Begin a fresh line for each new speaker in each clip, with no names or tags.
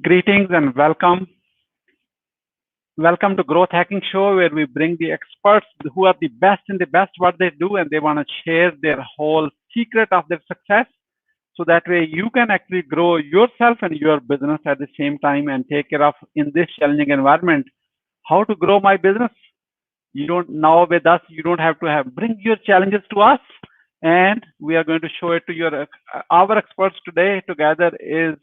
Greetings and welcome. Welcome to Growth Hacking Show, where we bring the experts who are the best in the best what they do, and they want to share their whole secret of their success. So that way you can actually grow yourself and your business at the same time and take care of in this challenging environment. How to grow my business? You don't now with us. You don't have to bring your challenges to us, and we are going to show it to your our experts today. Together is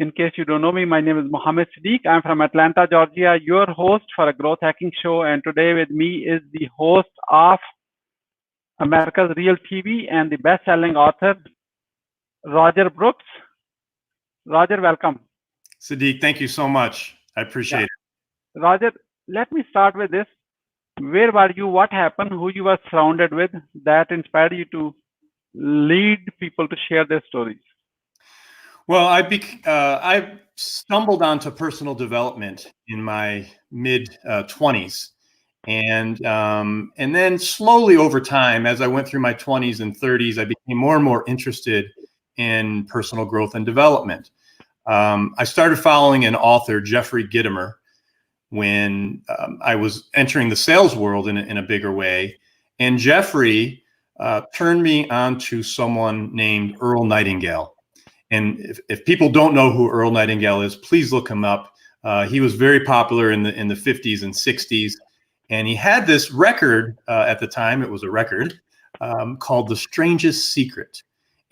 in case you don't know me, my name is Mohammed Siddique. I'm from Atlanta, Georgia, your host for a growth hacking show. And today with me is the host of America's Real TV and the best-selling author, Roger Brooks. Roger, welcome.
Siddique, thank you so much. I appreciate it.
Roger, let me start with this. Where were you? What happened? Who you were surrounded with that inspired you to lead people to share their stories?
Well, I stumbled onto personal development in my mid 20s, and then slowly over time, as I went through my 20s and 30s, I became more and more interested in personal growth and development. I started following an author, Jeffrey Gitomer, when I was entering the sales world in a bigger way, and Jeffrey turned me on to someone named Earl Nightingale. And if people don't know who Earl Nightingale is, please look him up. He was very popular in the 50s and 60s, and he had this record at the time. It was a record called "The Strangest Secret,"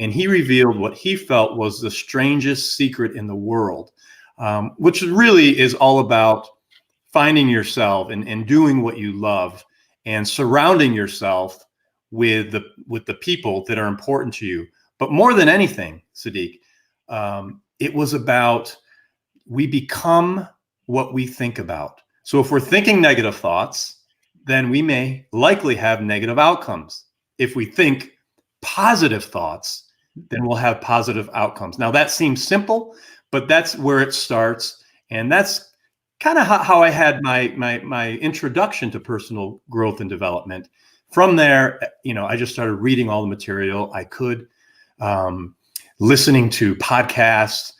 and he revealed what he felt was the strangest secret in the world, which really is all about finding yourself and doing what you love, and surrounding yourself with the people that are important to you. But more than anything, Siddique, it was about we become what we think about. So if we're thinking negative thoughts, then we may likely have negative outcomes. If we think positive thoughts, then we'll have positive outcomes. Now that seems simple, but that's where it starts. And that's kind of how I had my introduction to personal growth and development. From there, I just started reading all the material I could, listening to podcasts,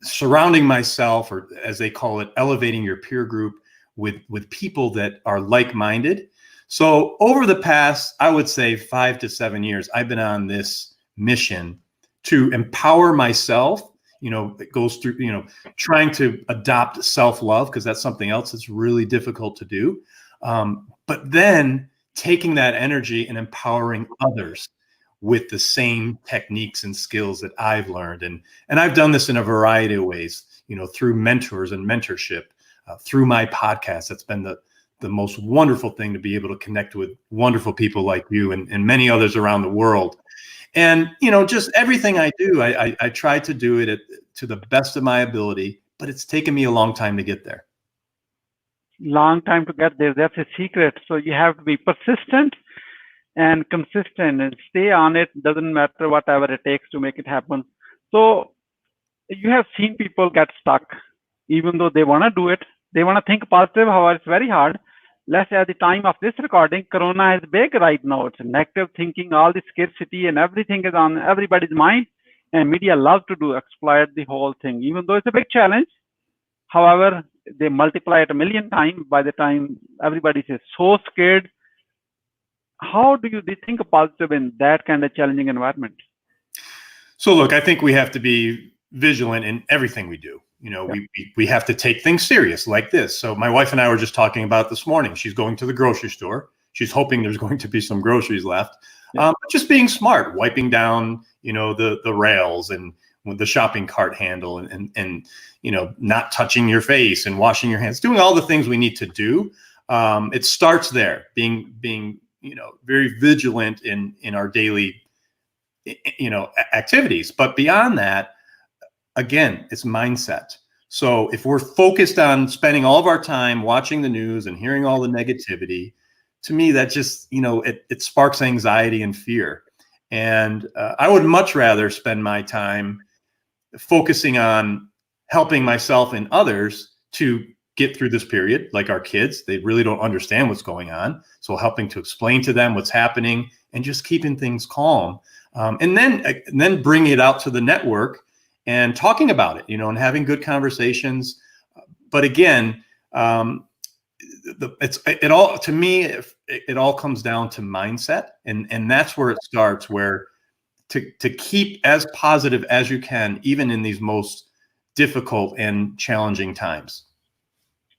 surrounding myself, or as they call it, elevating your peer group with people that are like-minded. So over the past, I would say 5 to 7 years, I've been on this mission to empower myself. It goes through, trying to adopt self-love, because that's something else that's really difficult to do. But then taking that energy and empowering others with the same techniques and skills that I've learned. And I've done this in a variety of ways, through mentors and mentorship, through my podcast. That's been the most wonderful thing, to be able to connect with wonderful people like you and many others around the world. And, just everything I do, I try to do it to the best of my ability, but it's taken me a long time to get there.
Long time to get there. That's a secret. So you have to be persistent and consistent and stay on it. Doesn't matter whatever it takes to make it happen. So you have seen people get stuck, even though they want to do it. They want to think positive. However, it's very hard. Let's say at the time of this recording, Corona is big right now. It's negative thinking, all the scarcity and everything is on everybody's mind. And media love to exploit the whole thing, even though it's a big challenge. However, they multiply it a million times by the time everybody is so scared. How do you think positive in that kind of challenging environment?
So look, I think we have to be vigilant in everything we do. We have to take things serious like this. So my wife and I were just talking about this morning. She's going to the grocery store. She's hoping there's going to be some groceries left. Just being smart, wiping down, the rails and with the shopping cart handle, and not touching your face and washing your hands, doing all the things we need to do. It starts there, being very vigilant in our daily, activities. But beyond that, again, it's mindset. So if we're focused on spending all of our time watching the news and hearing all the negativity, to me, that just, it sparks anxiety and fear. And I would much rather spend my time focusing on helping myself and others to get through this period. Like our kids, they really don't understand what's going on. So helping to explain to them what's happening and just keeping things calm. And then bring it out to the network and talking about it, and having good conversations. But again, it all, to me, it all comes down to mindset, and that's where it starts, where to keep as positive as you can, even in these most difficult and challenging times.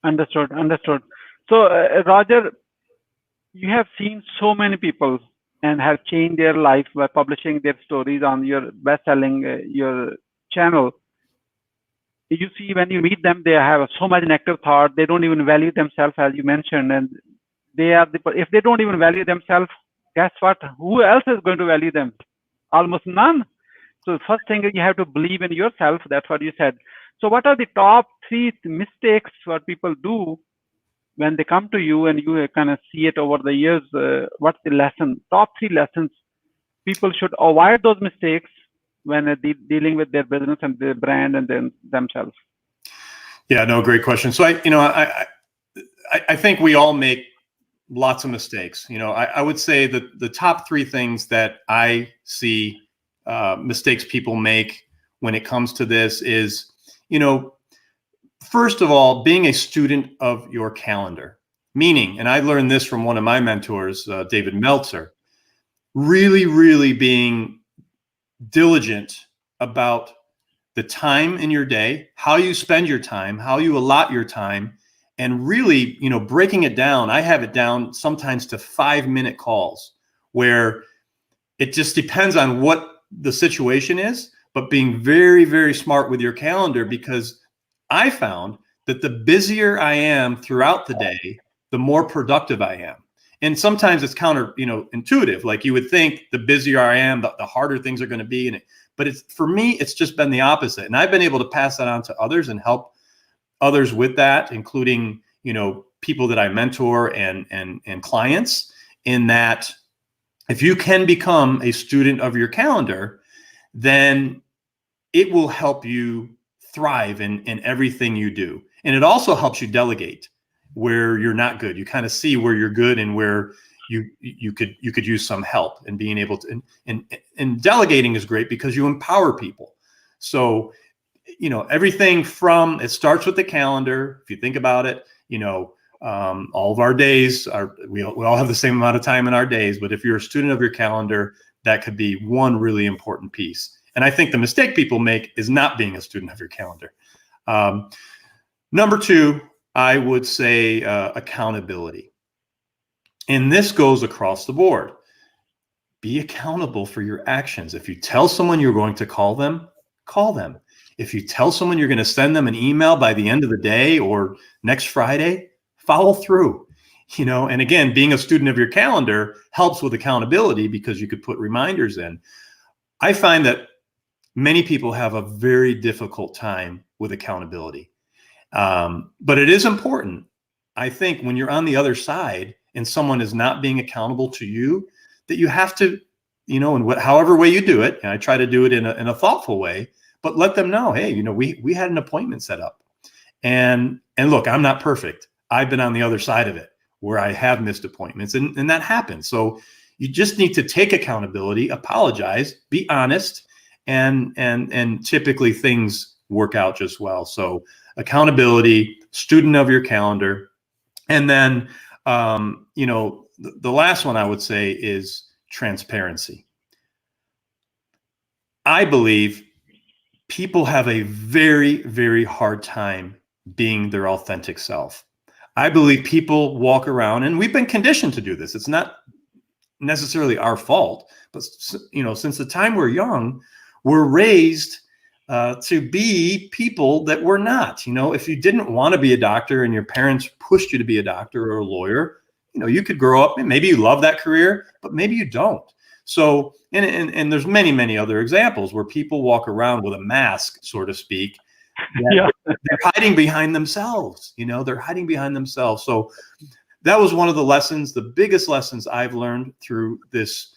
Understood. Understood. So, Roger, you have seen so many people and have changed their life by publishing their stories on your best-selling your channel. You see, when you meet them, they have so much negative thought. They don't even value themselves, as you mentioned, and if they don't even value themselves, guess what? Who else is going to value them? Almost none. So the first thing is you have to believe in yourself. That's what you said. So what are the top 3 mistakes what people do when they come to you and you kind of see it over the years? What's the lesson? Top 3 lessons people should avoid those mistakes when dealing with their business and their brand and themselves.
Yeah, no, great question. So I think we all make lots of mistakes. I would say that the top 3 things that I see mistakes people make when it comes to this is, first of all, being a student of your calendar. Meaning, and I learned this from one of my mentors, David Meltzer, really, really being diligent about the time in your day, how you spend your time, how you allot your time, and really, breaking it down. I have it down sometimes to 5-minute calls, where it just depends on what the situation is, but being very, very smart with your calendar, because I found that the busier I am throughout the day, the more productive I am. And sometimes it's intuitive. Like, you would think the busier I am, the harder things are going to be. But for me, it's just been the opposite. And I've been able to pass that on to others and help others with that, including, people that I mentor and clients, in that if you can become a student of your calendar, then it will help you thrive in everything you do. And it also helps you delegate where you're not good. You kind of see where you're good and where you could use some help, and being able to, and delegating is great because you empower people. So, everything from, it starts with the calendar. If you think about it, all of our days we all have the same amount of time in our days, but if you're a student of your calendar, that could be one really important piece. And I think the mistake people make is not being a student of your calendar. Number 2, I would say accountability. And this goes across the board. Be accountable for your actions. If you tell someone you're going to call them, call them. If you tell someone you're going to send them an email by the end of the day or next Friday, follow through. And again, being a student of your calendar helps with accountability, because you could put reminders in. I find that many people have a very difficult time with accountability. But it is important, I think, when you're on the other side and someone is not being accountable to you, that you have to, in however way you do it, and I try to do it in a thoughtful way, but let them know, hey, we had an appointment set up. And look, I'm not perfect. I've been on the other side of it, where I have missed appointments, and that happens. So you just need to take accountability, apologize, be honest, and typically things work out just well. So accountability, student of your calendar. And then, the last one I would say is transparency. I believe people have a very, very hard time being their authentic self. I believe people walk around, and we've been conditioned to do this. It's not necessarily our fault, but since the time we're young, we're raised to be people that we're not. If you didn't want to be a doctor and your parents pushed you to be a doctor or a lawyer, you could grow up and maybe you love that career, but maybe you don't. So, and there's many, many other examples where people walk around with a mask, so to speak.
Yeah.
They're hiding behind themselves. They're hiding behind themselves. So that was one of the lessons, the biggest lessons I've learned through this,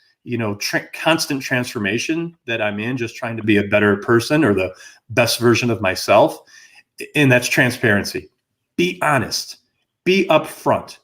constant transformation that I'm in, just trying to be a better person or the best version of myself. And that's transparency. Be honest, be upfront.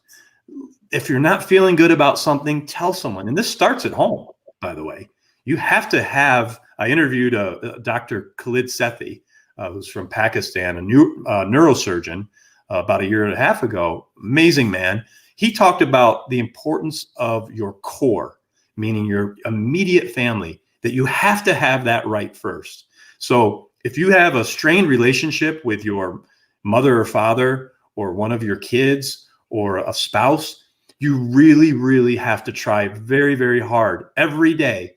If you're not feeling good about something, tell someone. And this starts at home, by the way. You have to have I interviewed Dr. Khalid Sethi, who's from Pakistan, a neurosurgeon, about a year and a half ago. Amazing man. He talked about the importance of your core, meaning your immediate family, that you have to have that right first. So if you have a strained relationship with your mother or father or one of your kids or a spouse, you really, really have to try very, very hard every day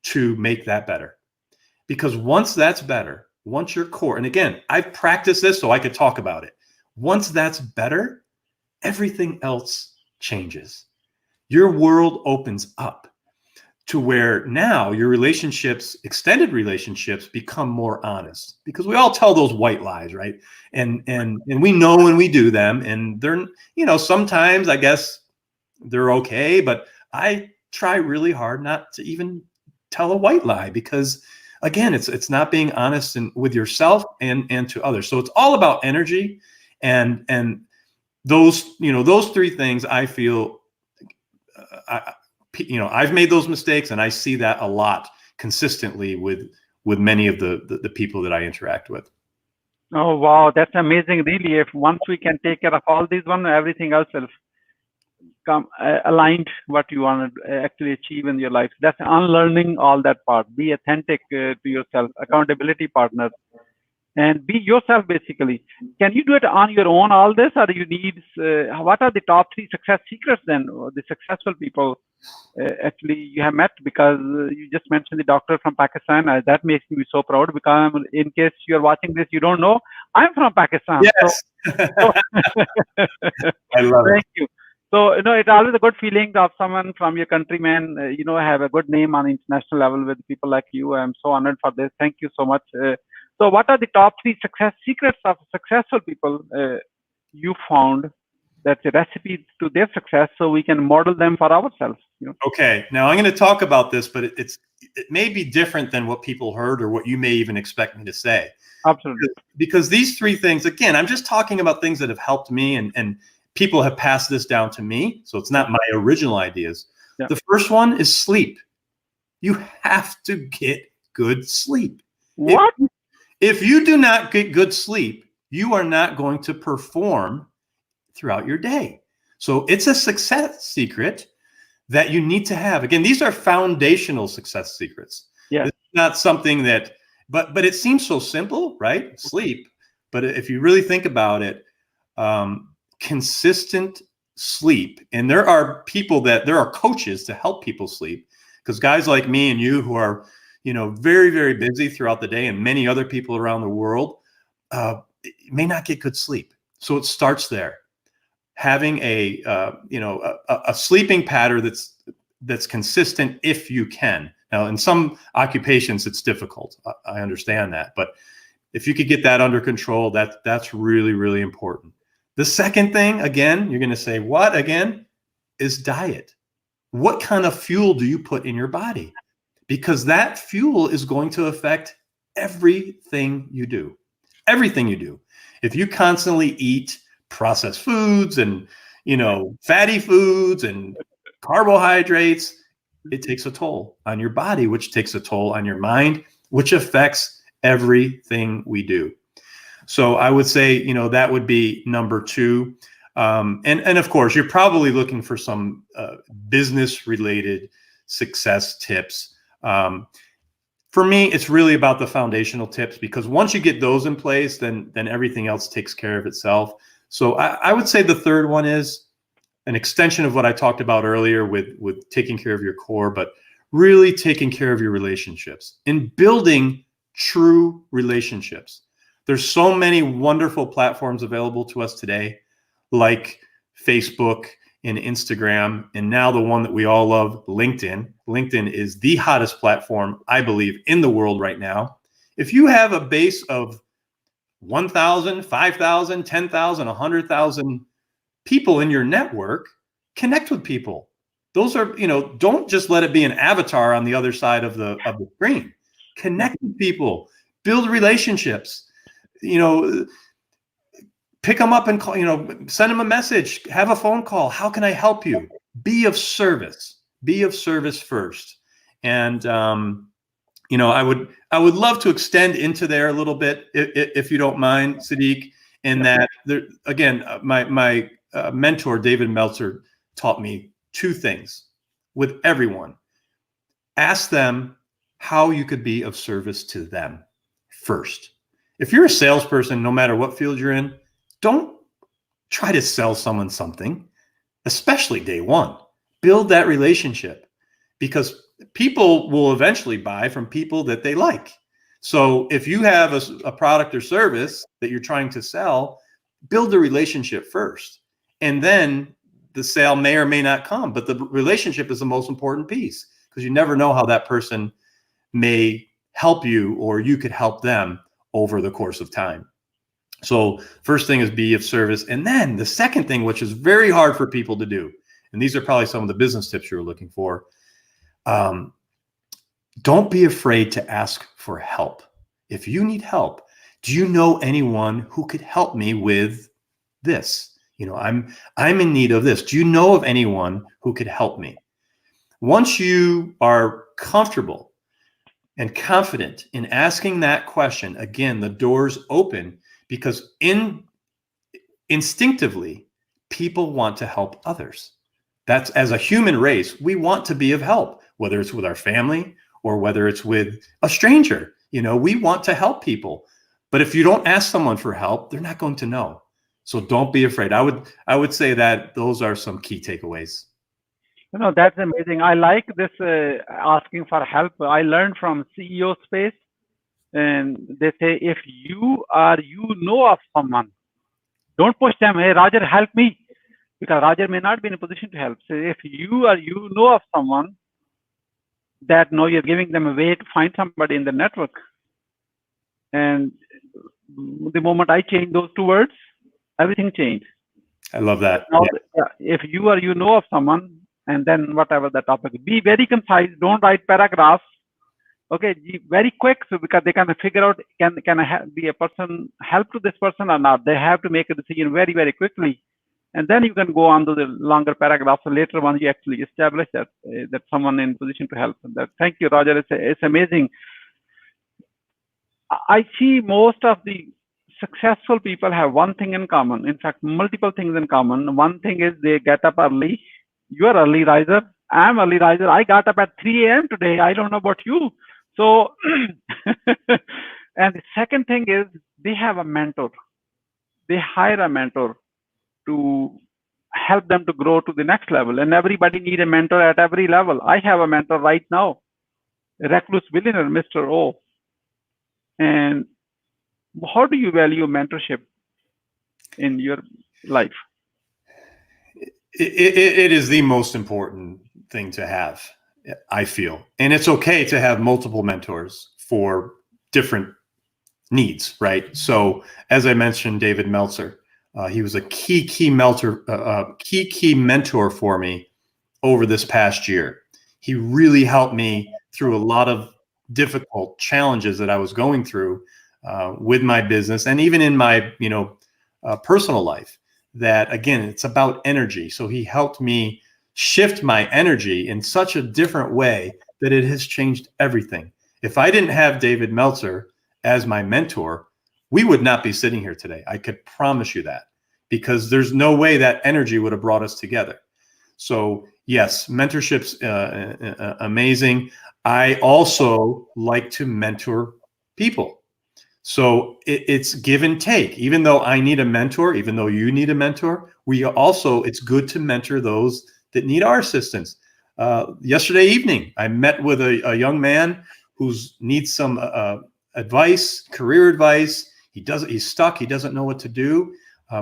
to make that better. Because once that's better, once your core, and again, I've practiced this so I could talk about it. Once that's better, everything else changes. Your world opens up to where now your relationships, extended relationships, become more honest, because we all tell those white lies, right? And we know when we do them, and they're, sometimes I guess they're okay, but I try really hard not to even tell a white lie, because again, it's not being honest with yourself and to others. So it's all about energy, and those three things I feel. I've made those mistakes, and I see that a lot consistently with many of the people that I interact with.
Oh, wow. That's amazing. Really, if once we can take care of all these one, everything else will come aligned what you want to actually achieve in your life. That's unlearning all that part. Be authentic to yourself, accountability partner, and be yourself basically. Can you do it on your own, all this, or you need, what are the top 3 success secrets then, or the successful people actually you have met? Because you just mentioned the doctor from Pakistan. That makes me so proud, because in case you're watching this, you don't know, I'm from Pakistan.
Yes.
So
I love it.
thank you. So, it's always a good feeling of someone from your countrymen, have a good name on international level with people like you. I'm so honored for this. Thank you so much. So what are the top 3 success secrets of successful people you found that's a recipe to their success, so we can model them for ourselves?
Okay, now I'm going to talk about this, but it may be different than what people heard or what you may even expect me to say.
Absolutely.
Because these 3 things, again, I'm just talking about things that have helped me, and people have passed this down to me, so it's not my original ideas. Yeah. The first one is sleep. You have to get good sleep.
What?
If you do not get good sleep, you are not going to perform throughout your day. So it's a success secret that you need to have. Again, these are foundational success secrets.
Yeah.
It's not something that, but it seems so simple, right? Sleep. But if you really think about it, consistent sleep, and there are coaches to help people sleep, because guys like me and you who are, very, very busy throughout the day, and many other people around the world may not get good sleep. So it starts there. Having a sleeping pattern that's consistent, if you can. Now, in some occupations, it's difficult. I understand that, but if you could get that under control, that's really, really important. The second thing, again, you're going to say, what again, is diet. What kind of fuel do you put in your body? Because that fuel is going to affect everything you do. Everything you do. If you constantly eat processed foods and, fatty foods and carbohydrates, it takes a toll on your body, which takes a toll on your mind, which affects everything we do. So I would say, that would be number 2. And of course, you're probably looking for some business related success tips. For me, it's really about the foundational tips, because once you get those in place, then everything else takes care of itself. So I would say the third one is an extension of what I talked about earlier with taking care of your core, but really taking care of your relationships and building true relationships. There's so many wonderful platforms available to us today, like Facebook and Instagram, and now the one that we all love, LinkedIn. LinkedIn is the hottest platform, I believe, in the world right now. If you have a base of 1,000, 5,000, 10,000, 100,000 people in your network, connect with people. Those are, don't just let it be an avatar on the other side of the screen. Connect with people, build relationships, pick them up and call, send them a message, have a phone call. How can I help you? Be of service first. And I would love to extend into there a little bit, if you don't mind, Siddique. And that there, again, my mentor David Meltzer taught me two things with everyone. Ask them how you could be of service to them first. If you're a salesperson, no matter what field you're in, don't try to sell someone something, especially day one. Build that relationship, because people will eventually buy from people that they like. So if you have a product or service that you're trying to sell, build the relationship first. And then the sale may or may not come, but the relationship is the most important piece, because you never know how that person may help you or you could help them over the course of time. So first thing is be of service. And then the second thing, which is very hard for people to do, and these are probably some of the business tips you're looking for, don't be afraid to ask for help. If you need help, do you know anyone who could help me with this? I'm in need of this. Do you know of anyone who could help me? Once you are comfortable and confident in asking that question, again, the doors open, because instinctively, people want to help others. That's, as a human race, we want to be of help, whether it's with our family or whether it's with a stranger. We want to help people. But if you don't ask someone for help, they're not going to know. So don't be afraid. I would say that those are some key takeaways.
That's amazing. I like this asking for help. I learned from CEO space, and they say, if you know of someone, don't push them. Hey, Roger, help me, because Roger may not be in a position to help. So if you know of someone that you're giving them a way to find somebody in the network. And the moment I changed those two words, everything changed.
I love that.
Now, if you know of someone, and then whatever the topic, be very concise. Don't write paragraphs. Okay, very quick, so because they can figure out can I be a person help to this person or not. They have to make a decision very, very quickly, and then you can go on to the longer paragraphs. So later on, you actually establish that someone in position to help. Thank you, Roger. It's amazing. I see most of the successful people have one thing in common. In fact, multiple things in common. One thing is they get up early. You're early riser. I'm early riser. I got up at 3 a.m. today. I don't know about you. So, and the second thing is they have a mentor. They hire a mentor to help them to grow to the next level. And everybody needs a mentor at every level. I have a mentor right now, a recluse billionaire, Mr. O. And how do you value mentorship in your life?
It is the most important thing to have, I feel. And it's okay to have multiple mentors for different needs, right? So as I mentioned, David Meltzer, he was a key mentor for me over this past year. He really helped me through a lot of difficult challenges that I was going through with my business and even in my personal life. That, again, it's about energy. So he helped me shift my energy in such a different way that it has changed everything. If I didn't have David Meltzer as my mentor, we would not be sitting here today. I could promise you that, because there's no way that energy would have brought us together. So yes, mentorship's amazing. I also like to mentor people. So it's give and take. Even though I need a mentor, even though you need a mentor, it's good to mentor those that need our assistance. Yesterday evening, I met with a young man who needs some advice, career advice. He's stuck. He doesn't know what to do.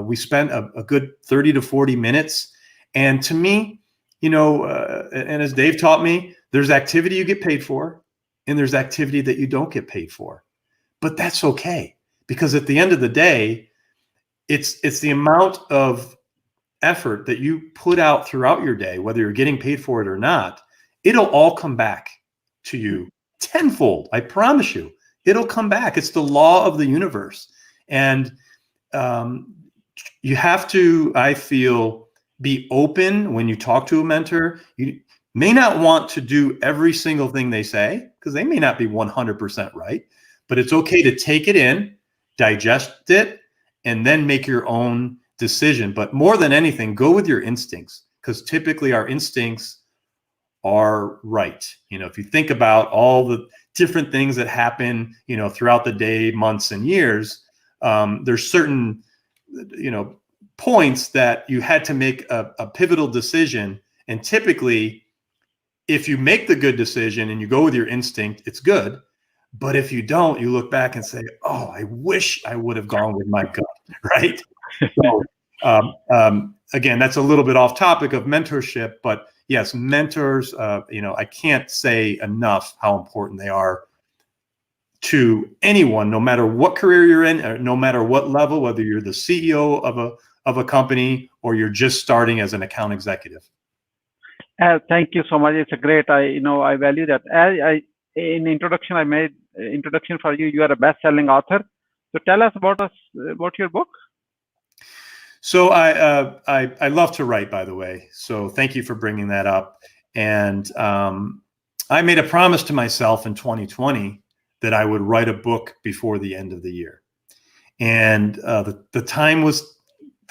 We spent a good 30 to 40 minutes. And to me, and as Dave taught me, there's activity you get paid for, and there's activity that you don't get paid for. But that's okay, because at the end of the day, it's the amount of effort that you put out throughout your day, whether you're getting paid for it or not, it'll all come back to you tenfold. I promise you, it'll come back. It's the law of the universe. And you have to, I feel, be open when you talk to a mentor. may not want to do every single thing they say, because they may not be 100% right, but it's okay to take it in, digest it, and then make your own decision. But more than anything, go with your instincts, because typically our instincts are right. If you think about all the different things that happen, throughout the day, months, and years, there's certain, points that you had to make a pivotal decision. And typically, if you make the good decision and you go with your instinct, it's good. But if you don't, you look back and say, oh, I wish I would have gone with my gut, right? So, again, that's a little bit off topic of mentorship, but yes, mentors, I can't say enough how important they are to anyone, no matter what career you're in, or no matter what level, whether you're the CEO of a company or you're just starting as an account executive.
Thank you so much. It's a great. I value that. In introduction, I made introduction for you. You are a best-selling author. So tell us about your book.
So I love to write, by the way. So thank you for bringing that up. And I made a promise to myself in 2020 that I would write a book before the end of the year. And the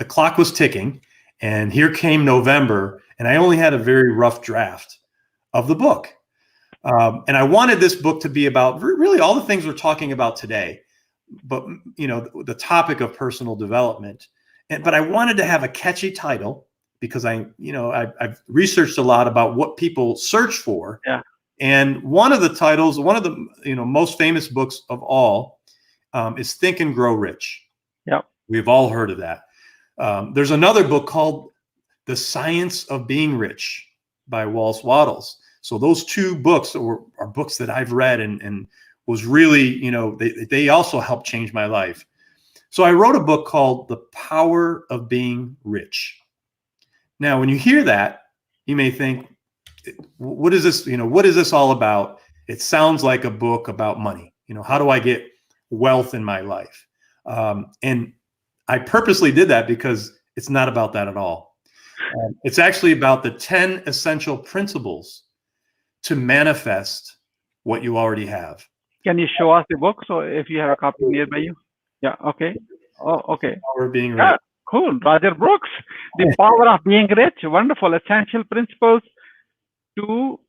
clock was ticking, and here came November, and I only had a very rough draft of the book. And I wanted this book to be about really all the things we're talking about today, but the topic of personal development. But I wanted to have a catchy title, because I've researched a lot about what people search for.
Yeah.
And one of the titles, one of the most famous books of all, is Think and Grow Rich.
Yeah.
We've all heard of that. There's another book called The Science of Being Rich by Wallace Wattles. So those two books are books that I've read and was really, they also helped change my life. So I wrote a book called The Power of Being Rich. Now, when you hear that, you may think, what is this? What is this all about? It sounds like a book about money. How do I get wealth in my life? And I purposely did that because it's not about that at all. It's actually about the 10 essential principles to manifest what you already have.
Can you show us the book? So if you have a copy nearby you. Yeah. Okay. Oh, okay.
Power of Being Rich.
Yeah, cool. Roger Brooks, The Power of Being Rich. Wonderful. Essential principles to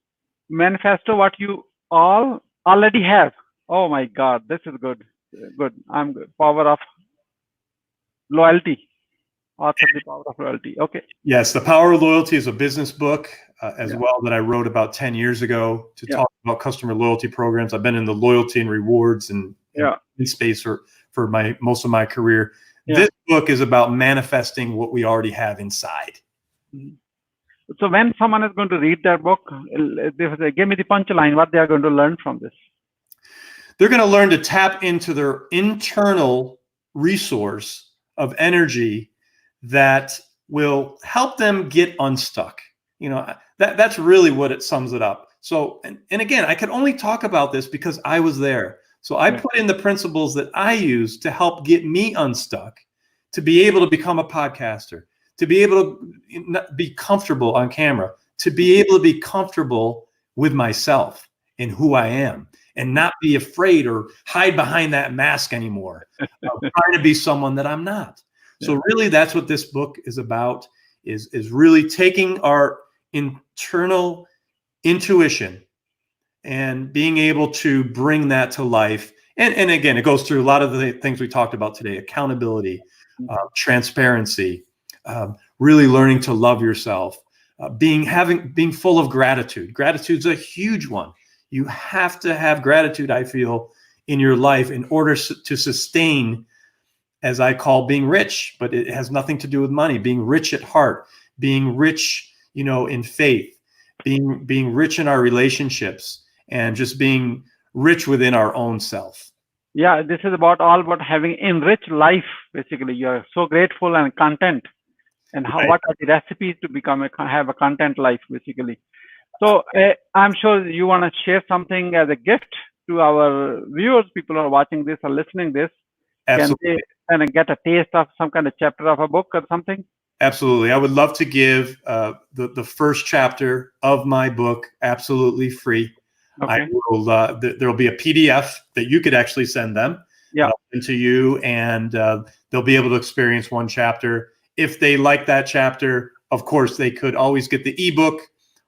manifesto what you already have. Oh my God, this is good. Good. I'm good. Power of Loyalty. Author, The Power of Loyalty. Okay.
Yes, The Power of Loyalty is a business book as well that I wrote about 10 years ago to talk about customer loyalty programs. I've been in the loyalty and rewards and in space for most of my career. This book is about manifesting what we already have inside.
So when someone is going to read that book, give me the punchline, what they are going to learn from this.
They're going to learn to tap into their internal resource of energy that will help them get unstuck. That's really what it sums it up. So, and again, I could only talk about this because I was there. So I put in the principles that I use to help get me unstuck, to be able to become a podcaster, to be able to be comfortable on camera, to be able to be comfortable with myself and who I am, and not be afraid or hide behind that mask anymore, trying to be someone that I'm not. So really, that's what this book is about, is really taking our internal intuition and being able to bring that to life. And again, it goes through a lot of the things we talked about today: accountability, transparency, really learning to love yourself, being full of gratitude. Gratitude's a huge one. You have to have gratitude, I feel, in your life in order to sustain, as I call, being rich. But it has nothing to do with money. Being rich at heart, being rich, in faith, being rich in our relationships, and just being rich within our own self.
Yeah, this is all about having enriched life. Basically, you are so grateful and content, and what are the recipes to have a content life, basically. So I'm sure you want to share something as a gift to our viewers, people who are watching this or listening this.
Absolutely.
Can they kind of get a taste of some kind of chapter of a book or something?
Absolutely. I would love to give the first chapter of my book absolutely free.
Okay.
I will. There'll be a PDF that you could actually send them.
Yeah.
To you, and they'll be able to experience one chapter. If they like that chapter, of course, they could always get the ebook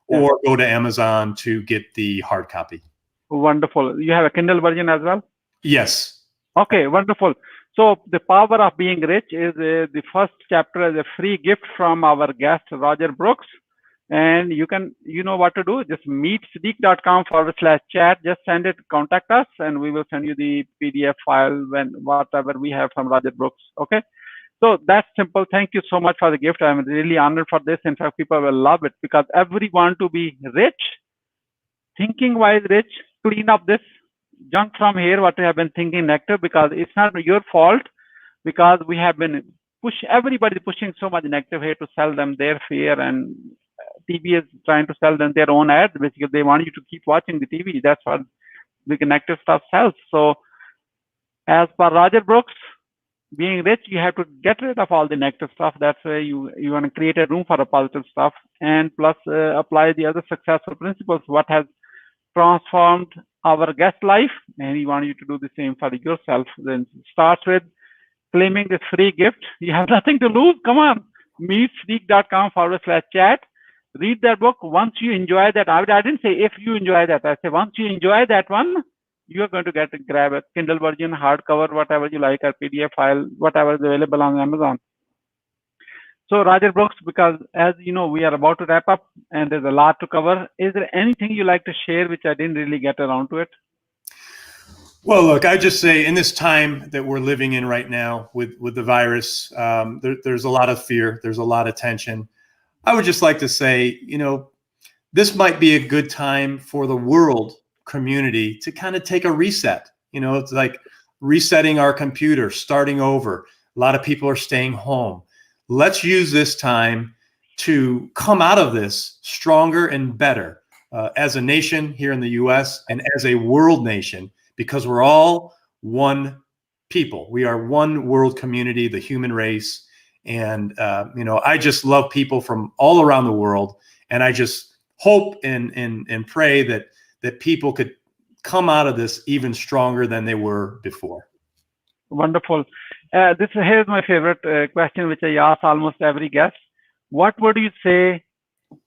or go to Amazon to get the hard copy.
Wonderful. You have a Kindle version as well?
Yes.
Okay, wonderful. So the power of being rich is the first chapter is a free gift from our guest, Roger Brooks. And you know what to do. Just meet Siddique.com/chat. Just send it, contact us, and we will send you the PDF file when whatever we have from Roger Brooks. Okay. So that's simple. Thank you so much for the gift. I'm really honored for this. In fact, people will love it because everyone to be rich, thinking wise rich, clean up this junk from here, what you have been thinking negative, because it's not your fault, because we have been everybody pushing so much negative here to sell them their fear, and TV is trying to sell them their own ads. Basically, they want you to keep watching the TV. That's what the negative stuff sells. So as per Roger Brooks, being rich, you have to get rid of all the negative stuff. That's why you want to create a room for the positive stuff, and plus apply the other successful principles, what has transformed our guest life, and he wants you to do the same for yourself. Then starts with claiming this free gift. You have nothing to lose. Come on, meet Siddique.com/chat. Read that book. Once you enjoy that, I didn't say if you enjoy that. I say once you enjoy that one, you are going to grab a Kindle version, hardcover, whatever you like, or PDF file, whatever is available on Amazon. So Roger Brooks, because as you know, we are about to wrap up and there's a lot to cover. Is there anything you like to share which I didn't really get around to it?
Well, look, I just say in this time that we're living in right now with the virus, there's a lot of fear. There's a lot of tension. I would just like to say, this might be a good time for the world community to kind of take a reset. It's like resetting our computer, starting over. A lot of people are staying home. Let's use this time to come out of this stronger and better as a nation here in the U.S. and as a world nation, because we're all one people. We are one world community, the human race. And, I just love people from all around the world. And I just hope and pray that people could come out of this even stronger than they were before.
Wonderful. Here's my favorite question, which I ask almost every guest. What would you say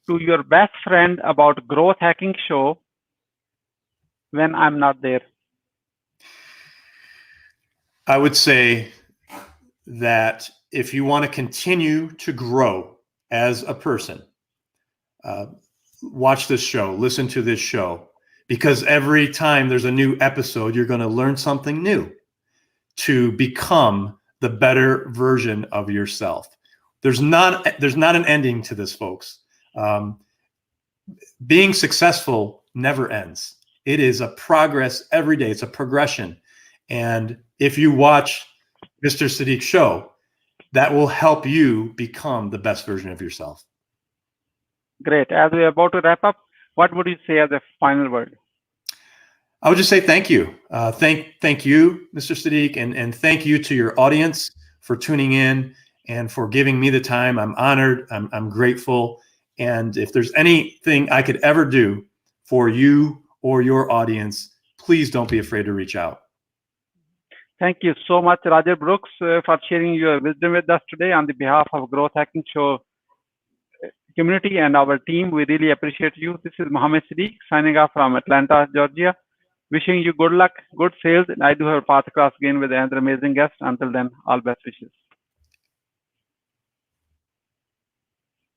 to your best friend about growth hacking show when I'm not there?
I would say that if you want to continue to grow as a person, watch this show, listen to this show, because every time there's a new episode, you're going to learn something new to become the better version of yourself. There's not an ending to this, folks. Being successful never ends. It is a progress every day. It's a progression. And if you watch Mr. Siddique's show, that will help you become the best version of yourself.
Great. As we're about to wrap up, what would you say as a final word?
I would just say thank you. Thank you, Mr. Siddique, and thank you to your audience for tuning in and for giving me the time. I'm honored. I'm grateful. And if there's anything I could ever do for you or your audience, please don't be afraid to reach out.
Thank you so much, Roger Brooks, for sharing your wisdom with us today on the behalf of Growth Hacking Show community and our team. We really appreciate you. This is Mohammed Siddique signing off from Atlanta, Georgia. Wishing you good luck, good sales, and I do have a path across again with another amazing guest. Until then, all best wishes.